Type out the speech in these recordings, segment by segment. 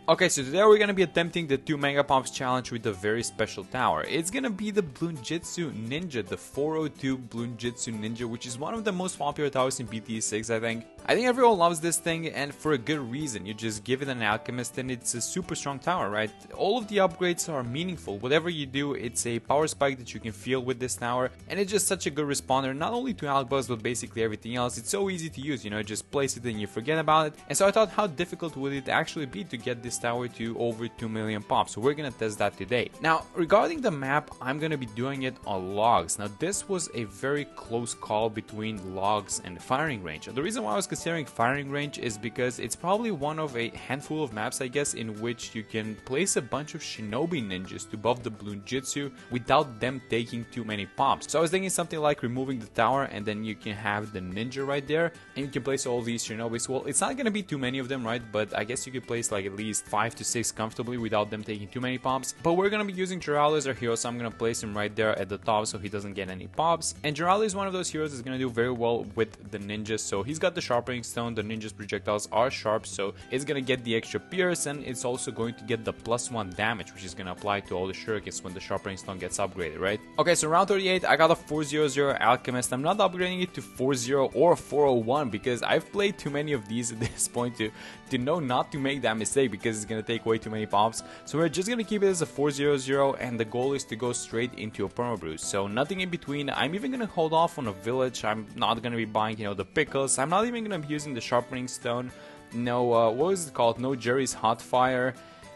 Okay, so today we're gonna be attempting the 2 MegaPops challenge with a very special tower. It's gonna be the Bloonjitsu Ninja, the 402 Bloonjitsu Ninja, which is one of the most popular towers in BT 6, I think. I think everyone loves this thing, and for a good reason. You just give it an alchemist and it's a super strong tower, right? All of the upgrades are meaningful. Whatever you do, it's a power spike that you can feel with this tower, and it's just such a good responder, not only to alch bugs, but basically everything else. It's so easy to use, you know, just place it and you forget about it. And so I thought, how difficult would it actually be to get this tower to over 2 million pops? So we're gonna test that today. Now, regarding the map, I'm gonna be doing it on logs. Now, this was a very close call between logs and firing range. And the reason why I was considering firing range is because it's probably one of a handful of maps, I guess, in which you can place a bunch of shinobi ninjas to buff the Bloonjitsu without them taking too many pops. So I was thinking something like removing the tower, and then you can have the ninja right there, and you can place all these shinobis. Well, it's not gonna be too many of them, right? But I guess you could place like at least 5 to 6 comfortably without them taking too many pops. But we're gonna be using Geraldo as our hero, so I'm gonna place him right there at the top so he doesn't get any pops. And Geraldo is one of those heroes that's gonna do very well with the ninjas. So he's got the sharpening stone, the ninja's projectiles are sharp, so it's gonna get the extra pierce, and it's also going to get the +1 damage, which is gonna apply to all the shurikens when the sharpening stone gets upgraded, right? Okay, so round 38, I got a 400 alchemist. I'm not upgrading it to 40 or 401 because I've played too many of these at this point to know not to make that mistake, because it's gonna take way too many pops. So we're just gonna keep it as a 400, and the goal is to go straight into a perma brew, so nothing in between. I'm even gonna hold off on a village. I'm not gonna be buying, you know, the pickles. I'm not even gonna be using the sharpening stone. No, what is it called? No Jerry's hot fire,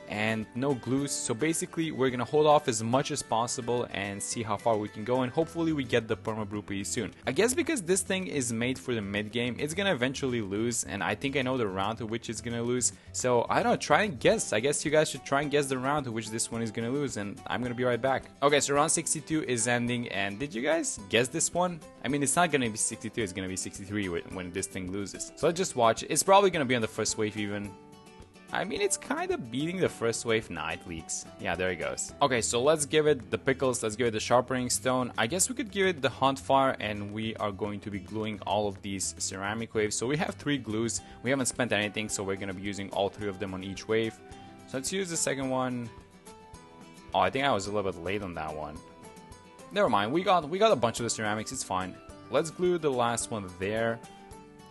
and no glues. So basically we're gonna hold off as much as possible and see how far we can go, and hopefully we get the perma brew pretty soon. I guess because this thing is made for the mid game, it's gonna eventually lose, and I think I know the round to which it's gonna lose. So I don't know, try and guess. I guess you guys should try and guess the round to which this one is gonna lose, and I'm gonna be right back. Okay, so round 62 is ending, and did you guys guess this one? I mean, it's not gonna be 62, it's gonna be 63 when this thing loses. So let's just watch. It's probably gonna be on the first wave even. I mean, it's kind of beating the first wave. Nah, it leaks. Yeah, there it goes. Okay, so let's give it the pickles, let's give it the sharpening stone. I guess we could give it the hot fire, and we are going to be gluing all of these ceramic waves. So we have 3 glues. We haven't spent anything, so we're gonna be using all 3 of them on each wave. So let's use the second one. Oh, I think I was a little bit late on that one. Never mind, we got a bunch of the ceramics, it's fine. Let's glue the last one there,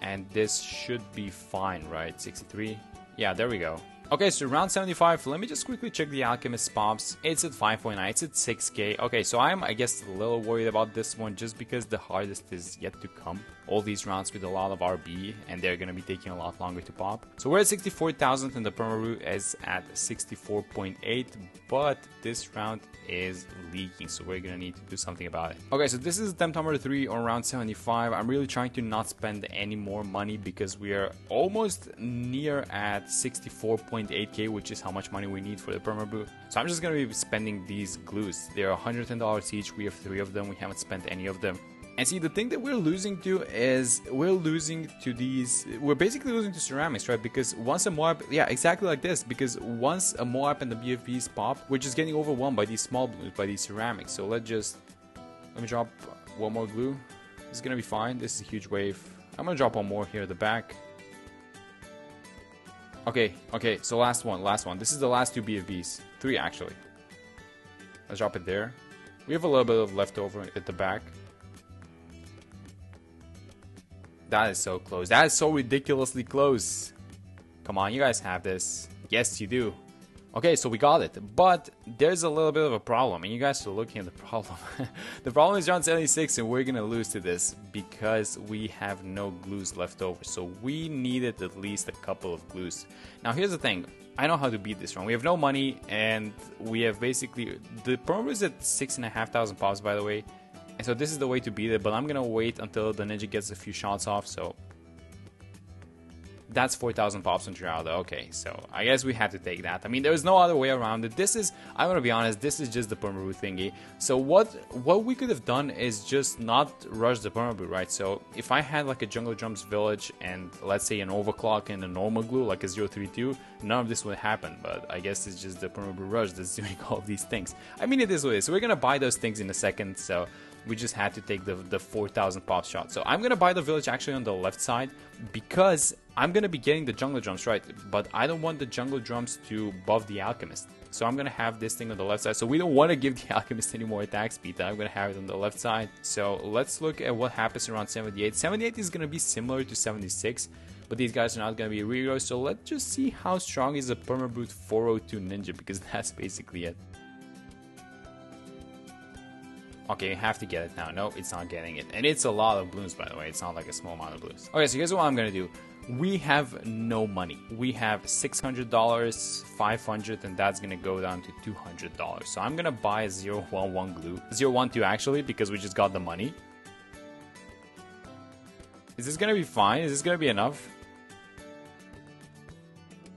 and this should be fine, right? 63. Yeah, there we go. Okay, so round 75, let me just quickly check the alchemist pops. It's at 5.9, it's at 6k. Okay, so I'm, I guess, a little worried about this one just because the hardest is yet to come. All these rounds with a lot of RB, and they're gonna be taking a lot longer to pop. So we're at 64,000 and the perma is at 64.8, but this round is leaking, so we're gonna need to do something about it. Okay, so this is attempt number 3 on round 75. I'm really trying to not spend any more money because we are almost near at 64.8k, which is how much money we need for the perma brew. So I'm just gonna be spending these glues. They're $110 each. We have 3 of them. We haven't spent any of them. And see, the thing that we're losing to is we're basically losing to ceramics, right? Because once a Moab, yeah, exactly like this, because once a Moab and the BFBs pop, we're just getting overwhelmed by these small balloons, by these ceramics. So let me drop one more glue. This is gonna be fine. This is a huge wave. I'm gonna drop one more here at the back. Okay, so last one. This is the last 2 BFBs. 3 actually. Let's drop it there. We have a little bit of leftover at the back. That is so close. That is so ridiculously close. Come on, you guys have this. Yes, you do. Okay, so we got it. But there's a little bit of a problem, and you guys are looking at the problem. The problem is round 76, and we're gonna lose to this because we have no glues left over. So we needed at least a couple of glues. Now, here's the thing. I know how to beat this round. We have no money, and we have basically... The promo is at 6,500 pops, by the way. And so this is the way to beat it, but I'm gonna wait until the ninja gets a few shots off. So that's 4,000 pops on Geraldo. Okay, so I guess we had to take that. I mean, there was no other way around it. This is, I'm gonna be honest, this is just the perma brew thingy. So what we could have done is just not rush the perma brew, right? So if I had like a Jungle Drums village and let's say an overclock and a normal glue like a 032, none of this would happen. But I guess it's just the perma brew rush that's doing all of these things. I mean, it is what it is. So we're gonna buy those things in a second. So we just had to take the 4,000 pop shot. So I'm gonna buy the village actually on the left side because I'm gonna be getting the jungle drums, right? But I don't want the jungle drums to buff the alchemist. So I'm gonna have this thing on the left side. So we don't want to give the alchemist any more attack speed. I'm gonna have it on the left side. So let's look at what happens around 78. 78 is gonna be similar to 76, but these guys are not gonna be regrows. So let's just see how strong is a permabrute 402 ninja, because that's basically it. Okay, you have to get it now. No, it's not getting it. And it's a lot of balloons, by the way. It's not like a small amount of balloons. Okay, so here's what I'm gonna do. We have no money. We have $600, $500, and that's gonna go down to $200. So I'm gonna buy a 011 glue. 012 actually, because we just got the money. Is this gonna be fine? Is this gonna be enough?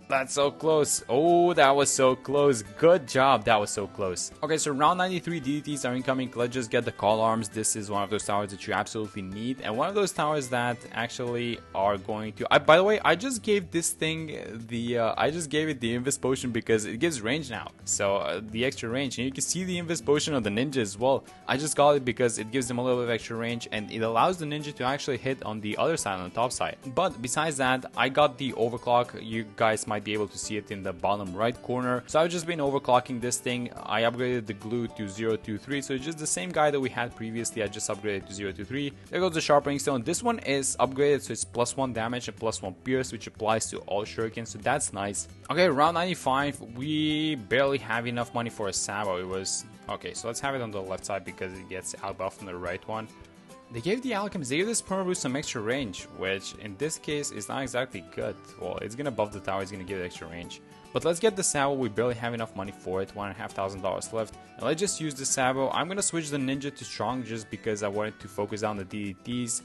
That's so close. Oh, that was so close. Good job. That was so close. Okay, so round 93 DDTs are incoming. Let's just get the call arms. This is one of those towers that you absolutely need. And one of those towers that actually are going to... by the way, I just gave this thing the... I just gave it the Invis Potion because it gives range now. So, the extra range. And you can see the Invis Potion on the ninja as well. I just got it because it gives them a little bit of extra range. And it allows the ninja to actually hit on the other side, on the top side. But besides that, I got the overclock. You guys might be able to see it in the bottom right corner. So I've just been overclocking this thing. I upgraded the glue to 023, so it's just the same guy that we had previously. I just upgraded to 023. There goes the sharpening stone. This one is upgraded, so it's +1 damage and +1 pierce, which applies to all shurikens, so that's nice. Okay, round 95, we barely have enough money for a Sabo. It was okay, so let's have it on the left side because it gets outbuffed from the right one. They gave the alchemist, they gave this permabrute some extra range, which in this case is not exactly good. Well, it's gonna buff the tower, it's gonna give it extra range. But let's get the Sabo, we barely have enough money for it, $1,500 left. And let's just use the Sabo. I'm gonna switch the ninja to strong just because I wanted to focus on the DDTs.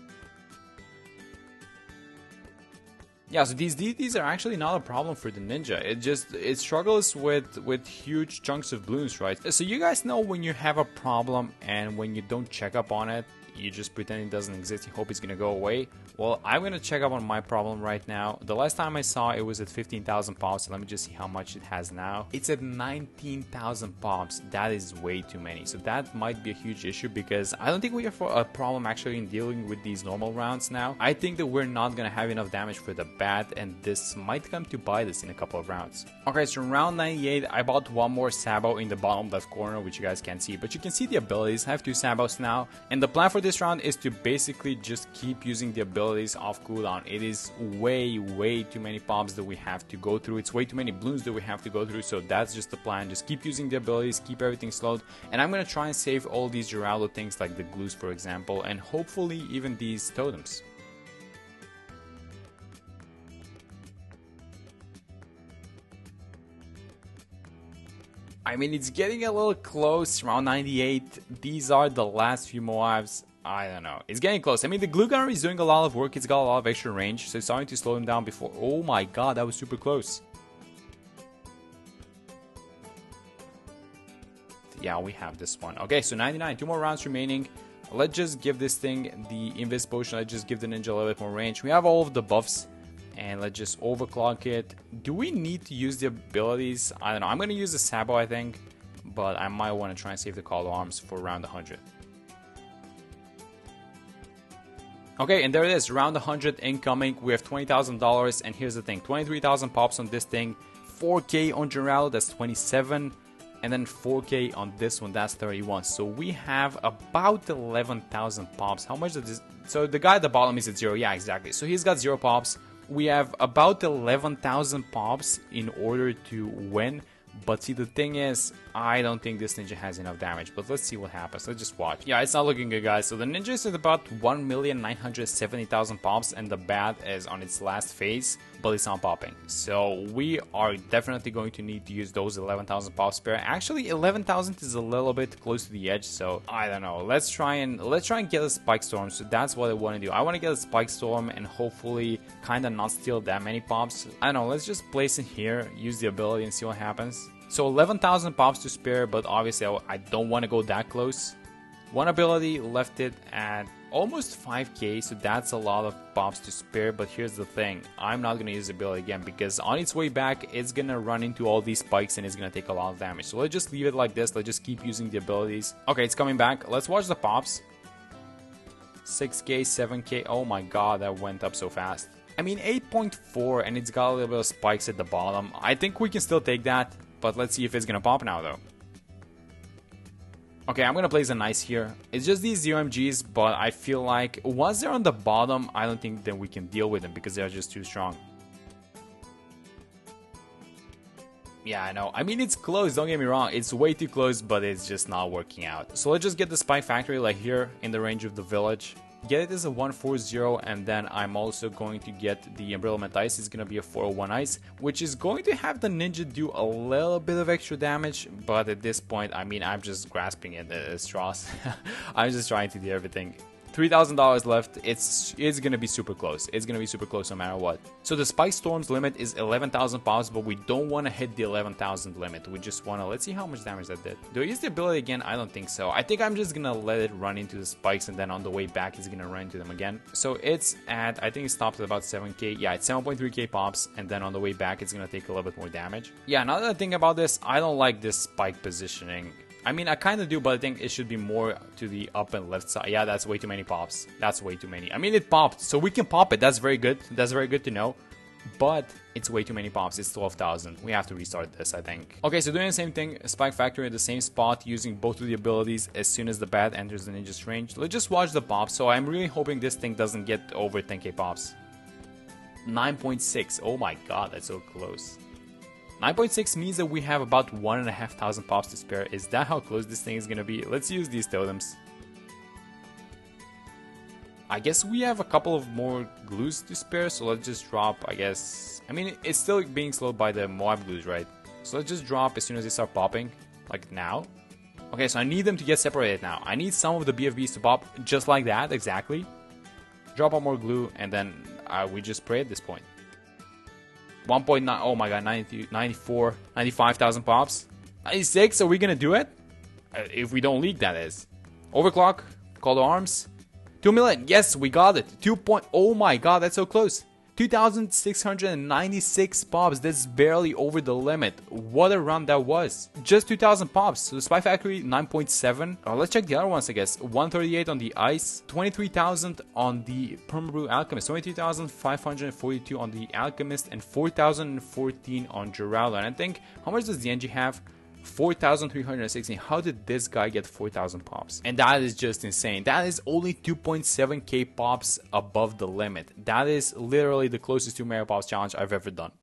Yeah, so these DDTs are actually not a problem for the ninja. It struggles with huge chunks of balloons, right? So you guys know when you have a problem and when you don't check up on it, you just pretend it doesn't exist, you hope it's gonna go away. Well, I'm gonna check up on my problem right now. The last time I saw it was at 15,000 pops, so let me just see how much it has now. It's at 19,000 pops. That is way too many, so that might be a huge issue because I don't think we have a problem actually in dealing with these normal rounds now. I think that we're not gonna have enough damage for the bat, and this might come to bite us in a couple of rounds. Okay, so round 98, I bought one more Sabo in the bottom left corner, which you guys can't see, but you can see the abilities. I have 2 Sabos now, and the plan for this round is to basically just keep using the abilities off cooldown. It is way too many pops that we have to go through. It's way too many balloons that we have to go through, so that's just the plan. Just keep using the abilities, keep everything slowed, and I'm gonna try and save all these Geraldo things like the glues, for example, and hopefully even these totems. I mean, it's getting a little close, round 98. These are the last few Moabs. I don't know. It's getting close. I mean, the glue gunner is doing a lot of work. It's got a lot of extra range, so it's starting to slow him down before. Oh my god, that was super close. Yeah, we have this one. Okay, so 99. 2 more rounds remaining. Let's just give this thing the Invis Potion. Let's just give the ninja a little bit more range. We have all of the buffs. And let's just overclock it. Do we need to use the abilities? I don't know. I'm going to use the Sabo, I think. But I might want to try and save the Call to Arms for round 100. Okay, and there it is. Round 100 incoming. We have $20,000. And here's the thing. 23,000 pops on this thing. 4K on Geraldo. That's 27. And then 4K on this one. That's 31. So we have about 11,000 pops. How much does this... So the guy at the bottom is at 0. Yeah, exactly. So he's got 0 pops. We have about 11,000 pops in order to win. But see, the thing is, I don't think this ninja has enough damage. But let's see what happens. Let's just watch. Yeah, it's not looking good, guys. So the ninja is at about 1,970,000 pops. And the bat is on its last phase. But it's not popping. So we are definitely going to need to use those 11,000 pops spare. Actually, 11,000 is a little bit close to the edge. So I don't know. Let's try and get a Spike Storm. So that's what I want to do. I want to get a Spike Storm and hopefully kind of not steal that many pops. I don't know. Let's just place it here. Use the ability and see what happens. So 11,000 pops to spare, but obviously I don't want to go that close. One ability left it at almost 5k, so that's a lot of pops to spare. But here's the thing, I'm not going to use the ability again because on its way back, it's going to run into all these spikes and it's going to take a lot of damage. So let's just leave it like this. Let's just keep using the abilities. Okay, it's coming back. Let's watch the pops. 6k, 7k. Oh my god, that went up so fast. I mean, 8.4, and it's got a little bit of spikes at the bottom. I think we can still take that, but let's see if it's gonna pop now, though. Okay, I'm gonna place a nice here. It's just these 0MGs, but I feel like once they're on the bottom, I don't think that we can deal with them because they're just too strong. Yeah, I know. I mean, it's close, don't get me wrong. It's way too close, but it's just not working out. So let's just get the Spike Factory like here in the range of the village. Get it as a 140, and then I'm also going to get the Embrittlement Ice. It's going to be a 401 Ice, which is going to have the Ninja do a little bit of extra damage, but at this point, I mean, I'm just grasping it at straws. I'm just trying to do everything. $3,000 left. It's gonna be super close. It's gonna be super close no matter what. So the Spike Storm's limit is 11,000 pops, but we don't want to hit the 11,000 limit. We just want to, let's see how much damage that did. Do I use the ability again? I don't think so. I think I'm just gonna let it run into the spikes, and then on the way back it's gonna run into them again. So it's at, I think it stopped at about 7k. Yeah, it's 7.3k pops, and then on the way back it's gonna take a little bit more damage. Yeah, now that I think about this, I don't like this spike positioning. I mean, I kind of do, but I think it should be more to the up and left side. Yeah, that's way too many pops. That's way too many. I mean, it popped, so we can pop it. That's very good. That's very good to know. But it's way too many pops. It's 12,000. We have to restart this, I think. Okay, so doing the same thing, Spike Factory at the same spot, using both of the abilities as soon as the bat enters the ninja's range. Let's just watch the pops. So I'm really hoping this thing doesn't get over 10k pops. 9.6. Oh my god, that's so close. 9.6 means that we have about 1,500 pops to spare. Is that how close this thing is gonna be? Let's use these totems. I guess we have a couple of more glues to spare, so let's just drop, I guess. I mean, it's still being slowed by the Moab glues, right? So let's just drop as soon as they start popping, like now. Okay, so I need them to get separated now. I need some of the BFBs to pop just like that, exactly. Drop on more glue, and then we just pray at this point. 1.9, oh my god, 90, 94, 95,000 pops. 96, are we gonna do it? If we don't leak, that is. Overclock, call to arms. 2 million, yes, we got it. 2 point, oh my god, that's so close. 2,696 pops, that's barely over the limit. What a run that was. Just 2,000 pops. So the Spy Factory, 9.7. Let's check the other ones, I guess. 138 on the Ice, 23,000 on the Permabrew Alchemist, 23,542 on the Alchemist, and 4,014 on Geraldo. And I think, how much does the NG have? 4,316. How did this guy get 4,000 pops? And that is just insane. That is only 2.7k pops above the limit. That is literally the closest to MegaPops challenge I've ever done.